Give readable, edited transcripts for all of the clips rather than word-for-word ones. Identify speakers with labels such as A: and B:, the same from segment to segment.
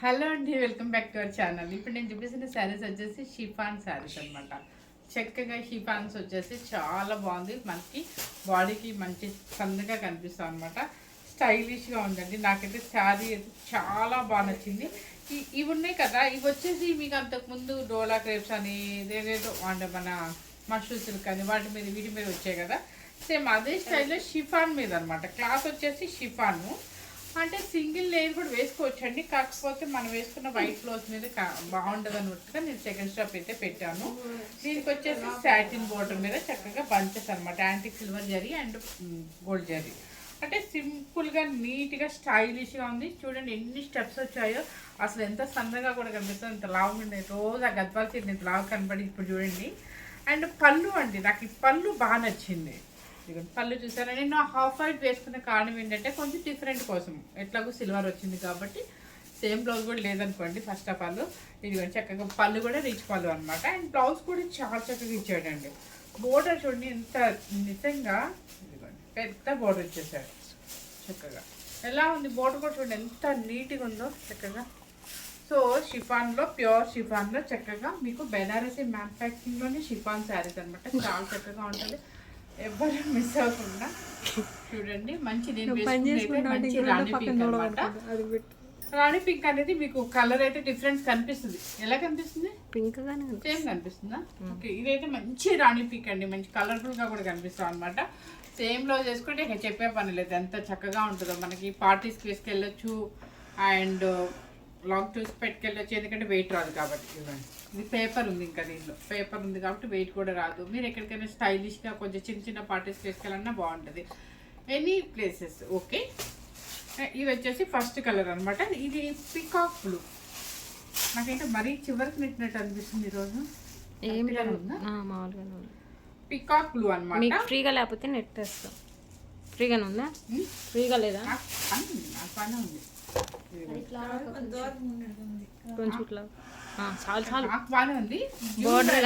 A: Hello అండి, welcome back to our channel. ఇప్పుడు నేను చూపిస్తున్న శారీస్ వచ్చేసి షిఫాన్ శారీస్ అనమాట. చక్కగా షిఫాన్స్ వచ్చేసి చాలా బాగుంది. మనకి బాడీకి మంచి సందగా కనిపిస్తాం అనమాట. స్టైలిష్గా ఉందండి. నాకైతే శారీ అయితే చాలా బాగా నచ్చింది. ఇవి ఉన్నాయి కదా, ఇవి వచ్చేసి మీకు అంతకుముందు డోలా క్రేప్స్ అని ఏదేదో అంటే మన మష్రూమ్ సిల్క్ అని వీటి మీద వచ్చాయి కదా. సేమ్ అదే స్టైల్లో షిఫాన్ మీద అనమాట. క్లాత్ వచ్చేసి షిఫాను అంటే సింగిల్ లేయర్ కూడా వేసుకోవచ్చు అండి. కాకపోతే మనం వేసుకున్న వైట్ క్లాత్ మీద బాగుంటుంది అన్నట్టుగా నేను సెకండ్ స్టాప్ అయితే పెట్టాను. దీనికి వచ్చేసి సాటిన్ బోర్డర్ మీద చక్కగా బంచెస్ అనమాట. Antique silver zari and gold zari. అంటే సింపుల్గా నీట్గా స్టైలిష్గా ఉంది. చూడండి ఎన్ని స్టెప్స్ వచ్చాయో. అసలు ఎంత సన్నగా కూడా కనిపిస్తుంది. ఇంత లావు ఉంది. రోజు ఆ గద్వాల చీర ఇంత లావు కనబడి ఇప్పుడు చూడండి. అండ్ పళ్ళు అండి, నాకు ఈ పళ్ళు బాగా నచ్చింది. పళ్ళు చూసారా. నేను హాఫ్ వైట్ వేసుకున్న కారణం ఏంటంటే కొంచెం డిఫరెంట్ కోసం. ఎట్లాగో సిల్వర్ వచ్చింది కాబట్టి సేమ్ బ్లౌజ్ కూడా లేదనుకోండి. ఫస్ట్ ఆఫ్ ఆల్ ఇదిగోండి చక్కగా పళ్ళు కూడా రిచ్ పళ్ళు అనమాట. అండ్ బ్లౌజ్ కూడా చాలా చక్కగా ఇచ్చాడండి. బోర్డర్ చూడండి ఎంత నిజంగా. ఇదిగోండి పెద్ద బోర్డర్ ఇచ్చేసాడు చక్కగా. ఎలా ఉంది బోర్డర్ కూడా చూడండి ఎంత నీట్గా ఉందో చక్కగా. సో షిఫాన్లో, ప్యూర్ షిఫాన్లో చక్కగా మీకు బెనారసీ మ్యానుఫ్యాక్చరింగ్లోనే షిఫాన్ శారీస్ అనమాట. చాలా చక్కగా ఉంటుంది. ఎవరు మిస్ అవ్వకుండా చూడండి. మంచి నేను మంచి రాణి పింక్ అనమాట. రాణి పింక్ అనేది మీకు కలర్ అయితే డిఫరెన్స్ కనిపిస్తుంది. ఎలా కనిపిస్తుంది?
B: పింక్
A: సేమ్ కనిపిస్తుందా? ఓకే, ఇదైతే మంచి రాణి పింక్ అండి. మంచి కలర్ఫుల్ గా కూడా కనిపిస్తుంది అనమాట. సేమ్ బ్లౌజ్ వేసుకుంటే ఇక చెప్పే పని లేదు. ఎంత చక్కగా ఉంటుందో. మనకి పార్టీస్కి వేసుకెళ్ళొచ్చు అండ్ లాంగ్ టూర్స్ పెట్టుకెళ్ళొచ్చు. ఎందుకంటే వెయిట్ రాదు కాబట్టి. ఇవ్వండి, ఇది పేపర్ ఉంది, ఇంకా దీంట్లో పేపర్ ఉంది కాబట్టి వెయిట్ కూడా రాదు. మీరు ఎక్కడికైనా స్టైలిష్గా కొంచెం చిన్న చిన్న పార్టీస్కి వేసుకెళ్ళన్నా బాగుంటుంది. Any places okay. ఇది వచ్చేసి ఫస్ట్ కలర్ అనమాట. ఇది పికాక్ బ్లూ. నాకైతే మరీ చివరికి నెట్టినట్టు అనిపిస్తుంది ఈరోజు. పికాక్ బ్లూ అనమాట.
B: ఫ్రీగా లేకపోతే నెట్ వేస్తాం. ఫ్రీగానే ఉందా? ఫ్రీగా లేదా?
A: నాకు పని ఉంది.
B: కొంచెం ఇట్లా చాలు చాలు.
A: బాగానే ఉంది.
B: బోర్డర్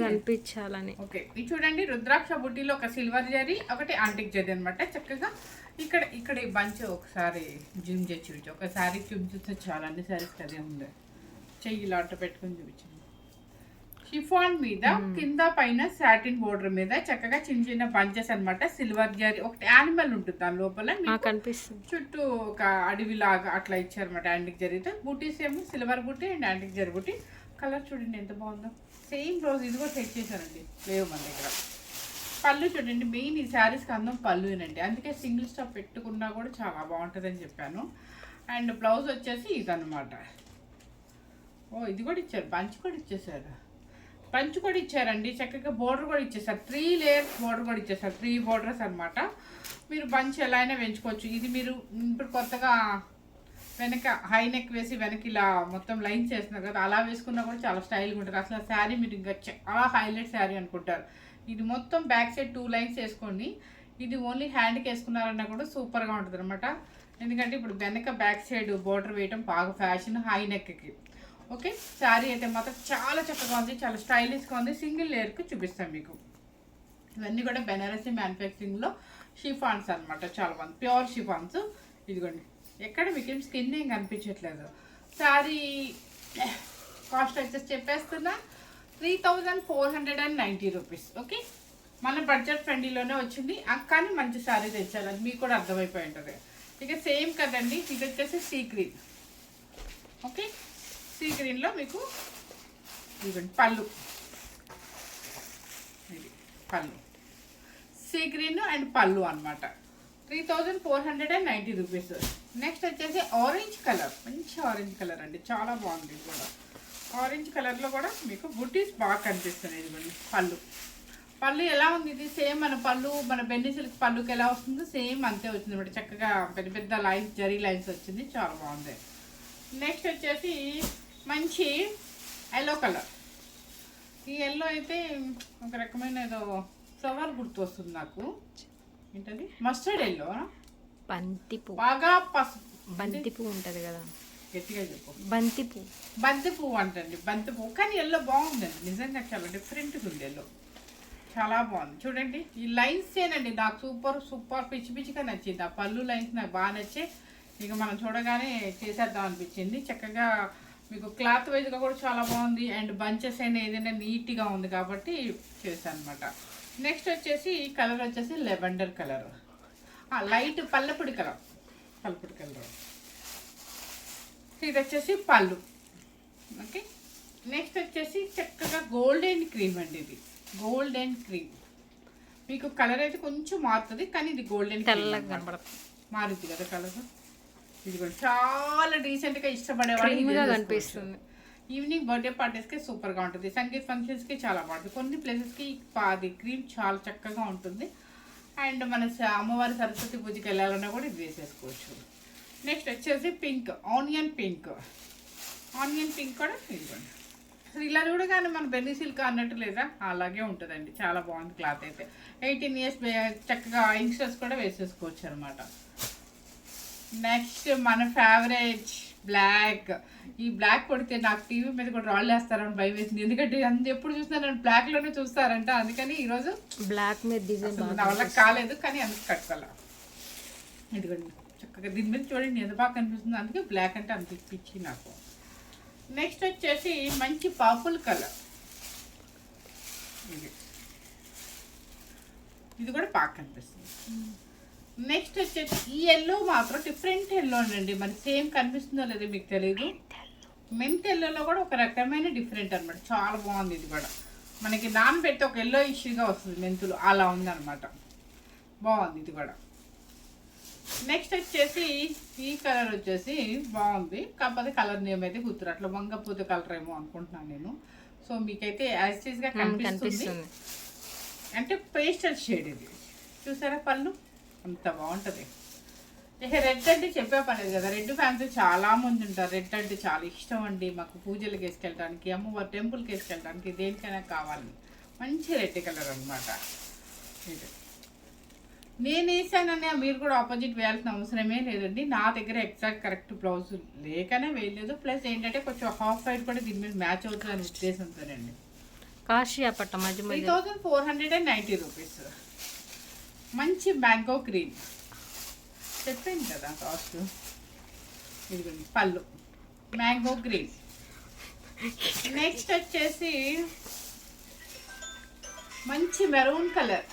B: కనిపించాలని.
A: ఓకే, ఇది చూడండి. రుద్రాక్ష బుట్టిలో ఒక సిల్వర్ జరీ, ఒకటి యాంటిక్ జరీ అనమాట. చక్కగా ఇక్కడ ఈ బంచ్ ఒకసారి జూమ్ చేసి చూపించు. ఒకసారి చూపిస్తే చాలా అన్ని సారీస్ అదే ఉంది. చెయ్యి లాట పెట్టుకుని చూపించండి. షిఫాన్ మీద కింద పైన సాటిన్ బోర్డర్ మీద చక్కగా చిన్న చిన్న బంచెస్ అనమాట. సిల్వర్ జరీ, ఒకటి యానిమల్ ఉంటుంది దాని లోపల
B: కనిపిస్తుంది.
A: చుట్టూ ఒక అడవిలాగా అట్లా ఇచ్చారనమాట యాంటిక్ జరీతో. బుటీస్ ఏమో సిల్వర్ బుట్టి అండ్ యాంటిక్ జరీ బుట్టి. కలర్ చూడండి ఎంత బాగుందో. సేమ్ రోజు ఇది కూడా సెట్ చేశానండి, లేవు మన దగ్గర. పళ్ళు చూడండి. మెయిన్ ఈ శారీస్కి అందం పళ్ళునండి. అందుకే సింగిల్ స్టాప్ పెట్టుకున్నా కూడా చాలా బాగుంటుందని చెప్పాను. అండ్ బ్లౌజ్ వచ్చేసి ఇదనమాట. ఓ ఇది కూడా ఇచ్చారు, బంచ్ కూడా ఇచ్చేసారు. పంచ్ కూడా ఇచ్చారండి. చక్కగా బోర్డర్ కూడా ఇచ్చేసారు. 3 లేయర్స్ బోర్డర్ కూడా ఇచ్చేసారు. 3 బోర్డర్స్ అనమాట. మీరు బంచ్ ఎలా అయినా పెంచుకోవచ్చు. ఇది మీరు ఇప్పుడు కొత్తగా వెనక హై నెక్ వేసి వెనక ఇలా మొత్తం లైన్స్ వేస్తున్నారు కదా, అలా వేసుకున్నా కూడా చాలా స్టైల్గా ఉంటుంది. అసలు ఆ శారీ మీరు ఇంకా చాలా హైలైట్ శారీ అనుకుంటారు. ఇది మొత్తం బ్యాక్ సైడ్ 2 లైన్స్ వేసుకోండి. ఇది ఓన్లీ హ్యాండ్కి వేసుకున్నారన్నా కూడా సూపర్గా ఉంటుంది అనమాట. ఎందుకంటే ఇప్పుడు వెనక బ్యాక్ సైడ్ బోర్డర్ వేయటం బాగా ఫ్యాషన్ హై నెక్కి. ఓకే, శారీ అయితే మాత్రం చాలా చక్కగా ఉంది, చాలా స్టైలిష్గా ఉంది. సింగిల్ లేయర్కి చూపిస్తాం మీకు. ఇవన్నీ కూడా బెనారసీ మ్యానుఫ్యాక్చరింగ్లో షిఫాన్స్ అనమాట. చాలా బాగుంది, ప్యూర్ షిఫాన్స్. ఇదిగోండి, ఎక్కడ మీకు స్కిన్ ఏం కనిపించట్లేదు. శారీ కాస్ట్ వచ్చేసి చెప్పేస్తున్నా 3490 రూపీస్. ఓకే, మన బడ్జెట్ ఫ్రెండ్లీలోనే వచ్చింది. కానీ మంచి శారీ తెచ్చారు, అది మీకు కూడా అర్థమైపోయి ఉంటుంది. ఇక సేమ్ కదండి. ఇది వచ్చేసి సీ గ్రీన్. ఓకే, సీ గ్రీన్లో మీకు ఇవ్వండి పళ్ళు. ఇది పళ్ళు, సీ గ్రీన్ అండ్ పళ్ళు అనమాట. 3490 రూపీస్. నెక్స్ట్ వచ్చేసి ఆరెంజ్ కలర్. మంచి ఆరెంజ్ కలర్ అండి, చాలా బాగుంది. ఇది కూడా ఆరెంజ్ కలర్లో కూడా మీకు బుటీస్ బాగా కనిపిస్తున్నాయి. ఇదిగోండి పళ్ళు ఎలా ఉంది. ఇది సేమ్ మన పళ్ళు, మన బెన్ని సిల్క్ పళ్ళుకి ఎలా వస్తుందో సేమ్ అంతే వచ్చింది అనమాట. చక్కగా పెద్ద పెద్ద లైన్స్, జరీ లైన్స్ వచ్చింది, చాలా బాగుంది. నెక్స్ట్ వచ్చేసి మంచి ఎల్లో కలర్. ఈ ఎల్లో అయితే ఒక రకమైన ఏదో ఫ్లవర్ గుర్తు వస్తుంది నాకు. ఏంటది? Mustard yellow.
B: బంతిపూ.
A: బాగా పసుపు
B: బంతిపూ ఉంటుంది కదా,
A: గట్టిగా చెప్పు.
B: బంతి
A: పువ్వు అంటండి. బంతి పువ్వు. కానీ ఎల్లో బాగుందండి, నిజంగా చాలా డిఫరెంట్గా ఉంది. ఎల్లో చాలా బాగుంది. చూడండి ఈ లైన్స్ ఏనండి నాకు సూపర్ పిచ్చి పిచ్చిగా నచ్చింది. ఆ పళ్ళు లైన్స్ నాకు బాగా నచ్చాయి. ఇక మనం చూడగానే చేసేద్దాం అనిపించింది. చక్కగా మీకు క్లాత్ వైజ్గా కూడా చాలా బాగుంది అండ్ బంచెస్ అయినా ఏదైనా నీట్గా ఉంది కాబట్టి చేశాను అనమాట. నెక్స్ట్ వచ్చేసి ఈ కలర్ వచ్చేసి లెవెండర్ కలర్, లైట్ పల్లపుడి కలర్. ఇది వచ్చేసి పళ్ళు. ఓకే, నెక్స్ట్ వచ్చేసి చక్కగా గోల్డెన్ క్రీమ్ అండి. ఇది గోల్డెన్ క్రీమ్. మీకు కలర్ అయితే కొంచెం మారుతుంది కానీ ఇది గోల్డెన్ మారుతుంది కదా కలర్. ఇది కూడా చాలా డీసెంట్గా ఇష్టపడే వాళ్ళు
B: కనిపిస్తుంది.
A: ఈవినింగ్ బర్త్డే పార్టీస్కి సూపర్గా ఉంటుంది, సంగీత్ ఫంక్షన్స్కి చాలా బాగుంటుంది. కొన్ని ప్లేసెస్కి అది క్రీమ్ చాలా చక్కగా ఉంటుంది. అండ్ మన అమ్మవారి సరస్వతి పూజకి వెళ్ళాలన్నా కూడా ఇది వేసేసుకోవచ్చు. నెక్స్ట్ వచ్చేసి పింక్, ఆనియన్ పింక్ కూడా ఇదిగోండి. అసలు ఇలా చూడగానే మన బెన్నీ సిల్క్ అన్నట్టు లేదా, అలాగే ఉంటుందండి. చాలా బాగుంది క్లాత్ అయితే. 18 years చక్కగా యంగ్స్టర్స్ కూడా వేసేసుకోవచ్చు అనమాట. నెక్స్ట్ మన ఫేవరెట్ బ్లాక్. ఈ బ్లాక్ కొడితే నాకు టీవీ మీద కూడా రాళ్ళు వేస్తారని భయం వేసింది, ఎందుకంటే ఎప్పుడు చూసినా నన్ను బ్లాక్లోనే చూస్తారంట. అందుకని ఈరోజు
B: బ్లాక్ మీద డిజైన్
A: నా వల్ల కాలేదు కానీ అందుకు కట్టుకోవాలి. ఇదిగోండి చక్కగా దీని మీద చూడండి ఎంత బాగా కనిపిస్తుంది, అందుకే బ్లాక్ అంటే అంత పిచ్చి నాకు. నెక్స్ట్ వచ్చేసి మంచి పర్పుల్ కలర్. ఇది కూడా బాగా కనిపిస్తుంది. నెక్స్ట్ వచ్చేసి ఈ ఎల్లో మాత్రం డిఫరెంట్ ఎల్లో అండి, మరి సేమ్ కనిపిస్తుందో లేదో మీకు తెలియదు. మెంత్ ఎల్లోలో కూడా ఒక రకమైన డిఫరెంట్ అనమాట, చాలా బాగుంది. ఇది కూడా మనకి నానబెట్టి ఒక ఎల్లో ఇష్యూగా వస్తుంది మెంతులు, అలా ఉందన్నమాట. బాగుంది ఇది కూడా. నెక్స్ట్ వచ్చేసి ఈ కలర్ వచ్చేసి బాగుంది, కాకపోతే కలర్ నేమ్ అయితే గుర్తురు, అట్లా వంగపూత కలర్ ఏమో అనుకుంటున్నాను నేను. సో మీకైతే యాజ్ గా కనిపిస్తుంది, అంటే పేస్టల్ షేడ్. ఇది చూసారా పళ్ళు అంత బాగుంటుంది. ఇక రెడ్ అంటే చెప్పే పనేది కదా, రెడ్ ఫ్యాన్స్ చాలా మంది ఉంటారు. రెడ్ అంటే చాలా ఇష్టం అండి మాకు, పూజలకు వేసుకెళ్ళడానికి, అమ్మవారి టెంపుల్కి వేసుకెళ్ళడానికి, దేనికైనా కావాలి. మంచి రెడ్ కలర్ అనమాట. ఇది నేను వేసానని మీరు కూడా ఆపోజిట్ వేయాల్సిన అవసరమే లేదండి. నా దగ్గర ఎగ్జాక్ట్ కరెక్ట్ బ్లౌజ్ లేకనే వేయలేదు. ప్లస్ ఏంటంటే కొంచెం హాఫ్ వైట్ కూడా దీని మీద మ్యాచ్ అవుతుందని ఉద్దేశంతోనండి.
B: కాస్ట్ పట్ట
A: 3490 రూపీస్. మంచి మ్యాంగో గ్రీన్ చెప్పాను కదా కాస్ట్. ఇదిగోండి పళ్ళు మ్యాంగో గ్రీన్. నెక్స్ట్ వచ్చేసి మంచి మెరూన్ కలర్,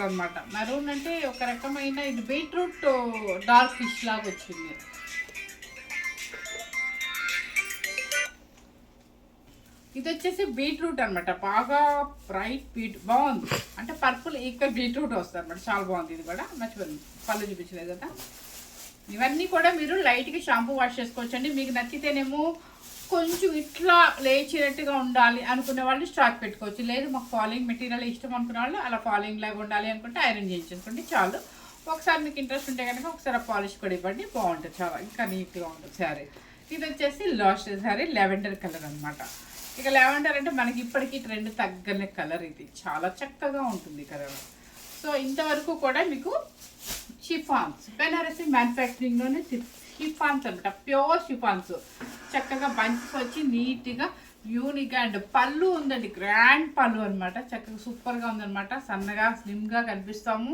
A: అనమాట. మెరూన్ అంటే ఒక రకమైన ఇది బీట్రూట్ డార్క్ ఫిష్ లాగా వచ్చింది. ఇది వచ్చేసి బీట్రూట్ అనమాట, బాగా బ్రైట్ బాగుంది. అంటే పర్పుల్ ఈక్వల్ బీట్రూట్ వస్తుంది అనమాట, చాలా బాగుంది. ఇది కూడా మర్చిపోయింది పళ్ళు చూపించలేదు కదా. ఇవన్నీ కూడా మీరు లైట్గా షాంపూ వాష్ చేసుకోవచ్చండి. మీకు నచ్చితేనేమో కొంచెం ఇట్లా లేచినట్టుగా ఉండాలి అనుకునే వాళ్ళు స్టాక్ పెట్టుకోవచ్చు. లేదు మాకు ఫాలింగ్ మెటీరియల్ ఇష్టం అనుకునే వాళ్ళు అలా ఫాలింగ్ లాగా ఉండాలి అనుకుంటే ఐరన్ చేయించుకోండి చాలు. ఒకసారి మీకు ఇంట్రెస్ట్ ఉంటే కనుక ఒకసారి పాలిష్ కూడా ఇవ్వండి, బాగుంటుంది, చాలా ఇంకా నీట్గా ఉంటుంది శారీ. ఇది వచ్చేసి లాస్ట్ శారీ లెవెండర్ కలర్ అనమాట. ఇక లెవెండర్ అంటే మనకి ఇప్పటికీ ట్రెండ్ తగ్గని కలర్, ఇది చాలా చక్కగా ఉంటుంది కలర్. సో ఇంతవరకు కూడా మీకు షిఫాన్స్, బెనారసి మ్యానుఫ్యాక్చరింగ్లోనే షిఫాన్స్ అనమాట, ప్యూర్ షిఫాన్స్. చక్కగా బంచెస్ వచ్చి నీట్గా యూనిక్గా అండ్ పళ్ళు ఉందండి, గ్రాండ్ పళ్ళు అనమాట. చక్కగా సూపర్గా ఉందన్నమాట, సన్నగా స్లిమ్గా కనిపిస్తాము.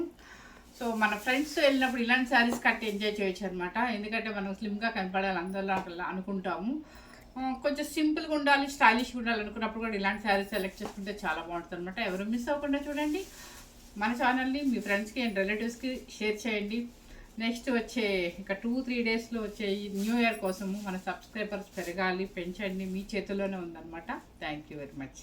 A: సో మన ఫ్రెండ్స్ వెళ్ళినప్పుడు ఇలాంటి శారీస్ కట్టి ఎంజాయ్ చేయొచ్చు అనమాట. ఎందుకంటే మనం స్లిమ్గా కనపడాలి అందరిలో అనుకుంటాము. కొంచెం సింపుల్గా ఉండాలి, స్టైలిష్గా ఉండాలి అనుకున్నప్పుడు కూడా ఇలాంటి శారీస్ సెలెక్ట్ చేసుకుంటే చాలా బాగుంటుంది అనమాట. ఎవరు మిస్ అవ్వకుండా చూడండి మన ఛానల్ని, మీ ఫ్రెండ్స్కి అండ్ రిలేటివ్స్కి షేర్ చేయండి. నెక్స్ట్ వచ్చే ఇక 2-3 డేస్లో వచ్చే ఈ న్యూ ఇయర్ కోసము మన సబ్స్క్రైబర్స్ పెరగాలి, పెంచండి, మీ చేతుల్లోనే ఉందన్నమాట. Thank you very much.